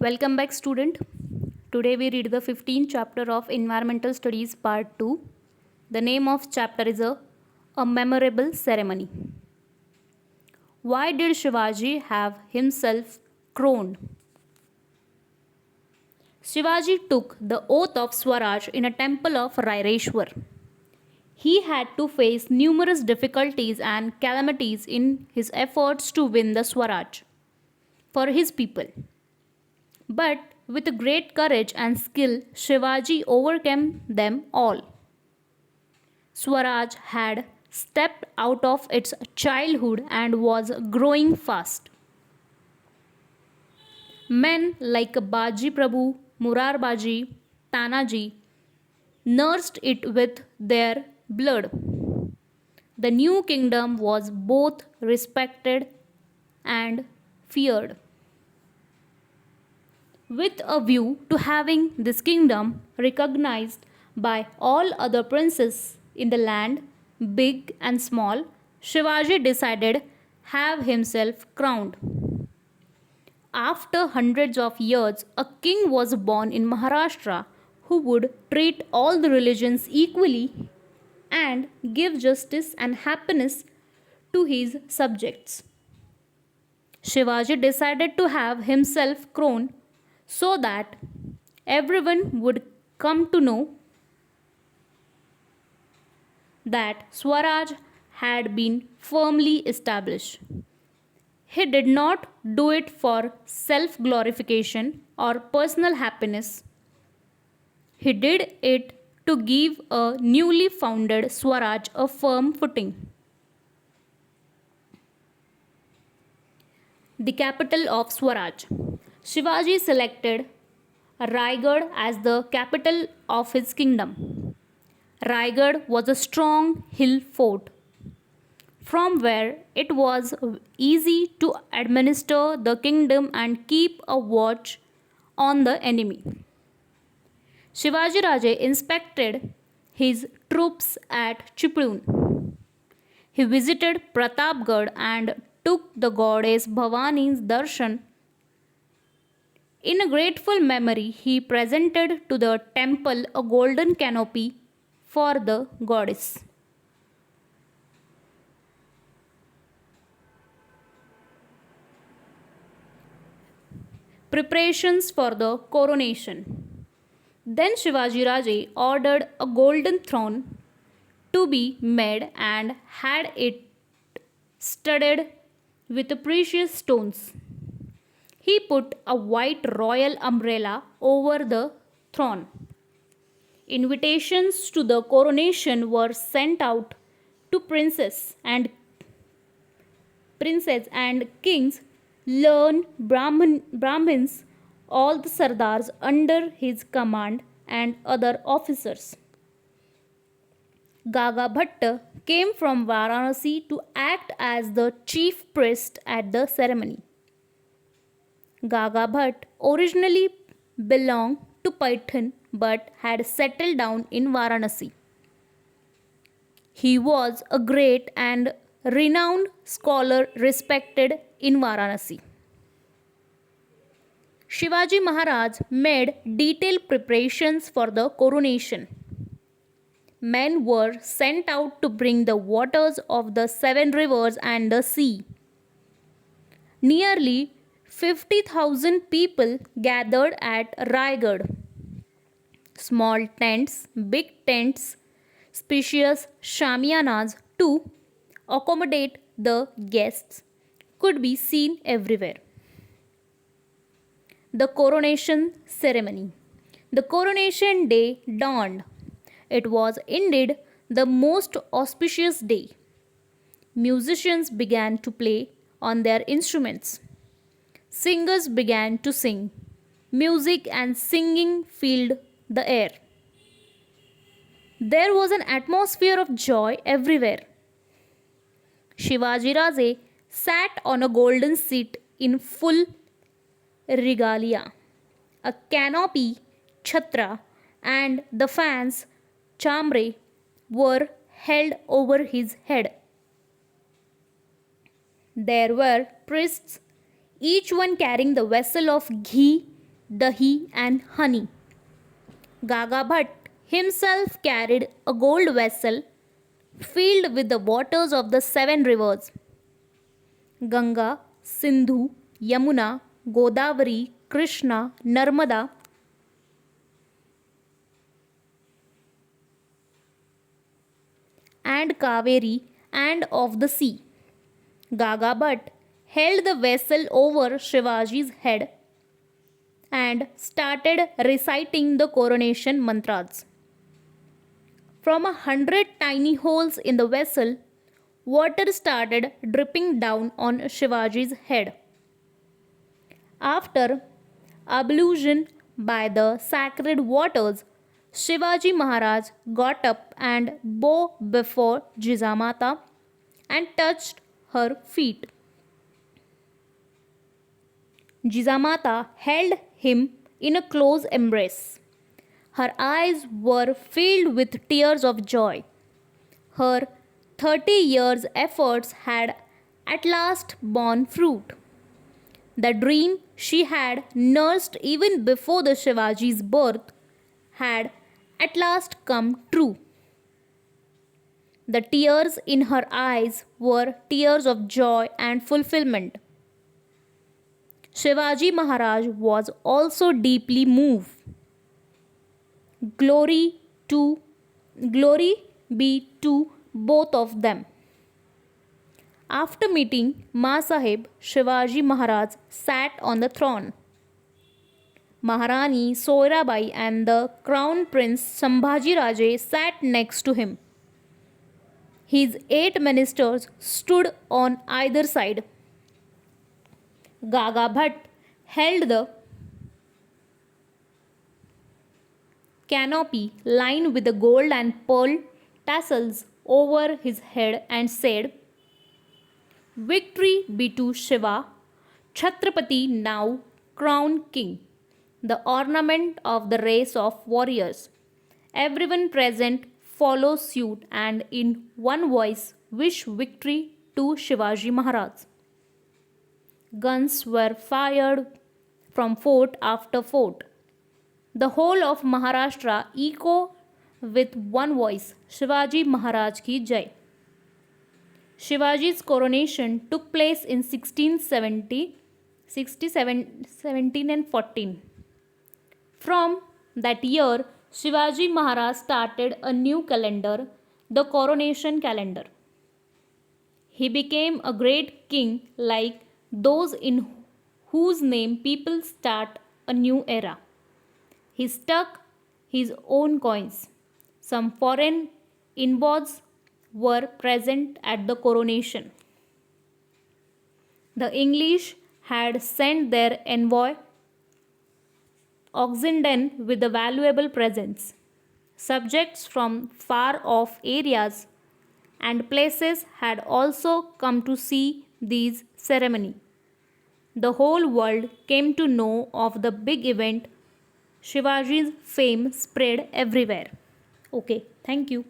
Welcome back, student. Today we read the 15th chapter of Environmental Studies Part 2. The name of chapter is a Memorable Ceremony. Why did Shivaji have himself crowned? Shivaji took the oath of Swaraj in a temple of Raireshwar. He had to face numerous difficulties and calamities in his efforts to win the Swaraj for his people. But with great courage and skill, Shivaji overcame them all. Swaraj had stepped out of its childhood and was growing fast. Men like Baji Prabhu, Murarbaji, Tanaji nursed it with their blood. The new kingdom was both respected and feared. With a view to having this kingdom recognized by all other princes in the land, big and small, Shivaji decided have himself crowned. After hundreds of years, a king was born in Maharashtra who would treat all the religions equally and give justice and happiness to his subjects. Shivaji decided to have himself crowned so that everyone would come to know that Swaraj had been firmly established. He did not do it for self glorification or personal happiness. He did it to give a newly founded Swaraj a firm footing. The capital of Swaraj. Shivaji selected Raigad as the capital of his kingdom. Raigad was a strong hill fort from where it was easy to administer the kingdom and keep a watch on the enemy. Shivaji Raje inspected his troops at Chiplun. He visited Pratapgarh and took the goddess Bhavani's darshan. In a grateful memory, he presented to the temple a golden canopy for the goddess. Preparations for the coronation. Then Shivaji Raje ordered a golden throne to be made and had it studded with precious stones. He put a white royal umbrella over the throne. Invitations to the coronation were sent out to princes and kings, learned Brahmins, all the sardars under his command and other officers. Gaga Bhatta came from Varanasi to act as the chief priest at the ceremony. Gaga Bhatt originally belonged to Python but had settled down in Varanasi. He was a great and renowned scholar respected in Varanasi. Shivaji Maharaj made detailed preparations for the coronation. Men were sent out to bring the waters of the 7 rivers and the sea. Nearly 50,000 people gathered at Raigad. Small tents, big tents, spacious shamiyanas to accommodate the guests could be seen everywhere. The coronation ceremony. The coronation day dawned. It was indeed the most auspicious day. Musicians began to play on their instruments. Singers began to sing. Music and singing filled the air. There was an atmosphere of joy everywhere. Shivaji Raje sat on a golden seat in full regalia. A canopy, chhatra, and the fans, chambre, were held over his head. There were priests, each one carrying the vessel of ghee dahi, and honey. Gaga Bhatt himself carried a gold vessel filled with the waters of the seven rivers Ganga, Sindhu, Yamuna, Godavari, Krishna, Narmada, and Kaveri, and of the sea. Gaga Bhatt held the vessel over Shivaji's head and started reciting the coronation mantras. From 100 tiny holes in the vessel, water started dripping down on Shivaji's head. After ablution by the sacred waters, Shivaji Maharaj got up and bowed before Jijamata and touched her feet. Jijamata held him in a close embrace. Her eyes were filled with tears of joy. Her 30 years' efforts had at last borne fruit. The dream she had nursed even before the Shivaji's birth had at last come true. The tears in her eyes were tears of joy and fulfillment. Shivaji Maharaj was also deeply moved. Glory to Glory be to both of them. After meeting Ma Sahib, Shivaji Maharaj sat on the throne. Maharani Soirabai and the Crown Prince Sambhaji Raje sat next to him. His 8 ministers stood on either side. Gaga Bhatt held the canopy lined with the gold and pearl tassels over his head and said, "Victory be to Shiva, Chhatrapati, now crowned king, the ornament of the race of warriors." Everyone present followed suit and in one voice wish victory to Shivaji Maharaj. Guns were fired from fort after fort. The whole of Maharashtra echoed with one voice, Shivaji Maharaj ki Jai. Shivaji's coronation took place in 1670, 17 and 14. From that year, Shivaji Maharaj started a new calendar, the coronation calendar. He became a great king like those in whose name people start a new era. He stuck his own coins. Some foreign envoys were present at the coronation. The English had sent their envoy Oxenden with the valuable presents. Subjects from far off areas and places had also come to see these ceremony. The whole world came to know of the big event. Shivaji's fame spread everywhere. Okay, thank you.